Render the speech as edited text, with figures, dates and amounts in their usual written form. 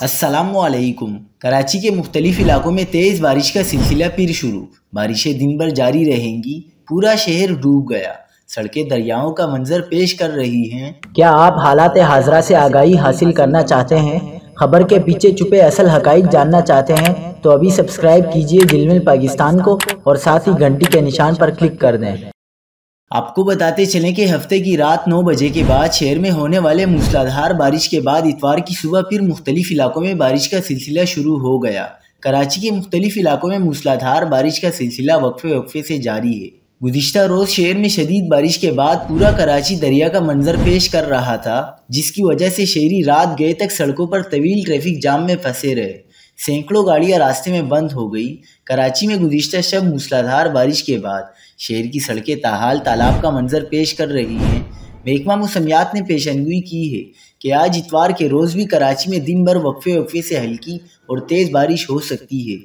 السلام علیکم۔ کراچی کے مختلف علاقوں میں تیز بارش کا سلسلہ پھر شروع۔ بارشیں دن بھر جاری رہیں گی۔ پورا شہر ڈوب گیا۔ سڑکیں دریاؤں کا منظر پیش کر رہی ہیں۔ کیا آپ حالات حاضرہ سے آگاہی حاصل کرنا چاہتے ہیں؟ خبر کے پیچھے چھپے اصل حقائق جاننا چاہتے ہیں تو ابھی سبسکرائب کیجئے دل میں پاکستان کو اور ساتھ ہی گھنٹی کے نشان پر کلک کر دیں۔ آپ کو بتاتے چلیں کہ ہفتے کی رات 9 بجے کے بعد شہر میں ہونے والے موسلادھار بارش کے بعد اتوار کی صبح پھر مختلف علاقوں میں بارش کا سلسلہ شروع ہو گیا۔ کراچی کے مختلف علاقوں میں موسلادھار بارش کا سلسلہ وقفے سے جاری ہے۔ گزشتہ روز شہر میں شدید بارش کے بعد پورا کراچی دریا کا منظر پیش کر رہا تھا، جس کی وجہ سے شہری رات گئے تک سڑکوں پر طویل ٹریفک جام میں پھنسے رہے۔ سینکڑوں گاڑیاں راستے میں بند ہو گئی۔ کراچی میں گزشتہ شب موسلادھار بارش کے بعد شہر کی سڑکیں تاحال تالاب کا منظر پیش کر رہی ہیں۔ محکمہ موسمیات نے پیشنگوئی کی ہے کہ آج اتوار کے روز بھی کراچی میں دن بھر وقفے سے ہلکی اور تیز بارش ہو سکتی ہے۔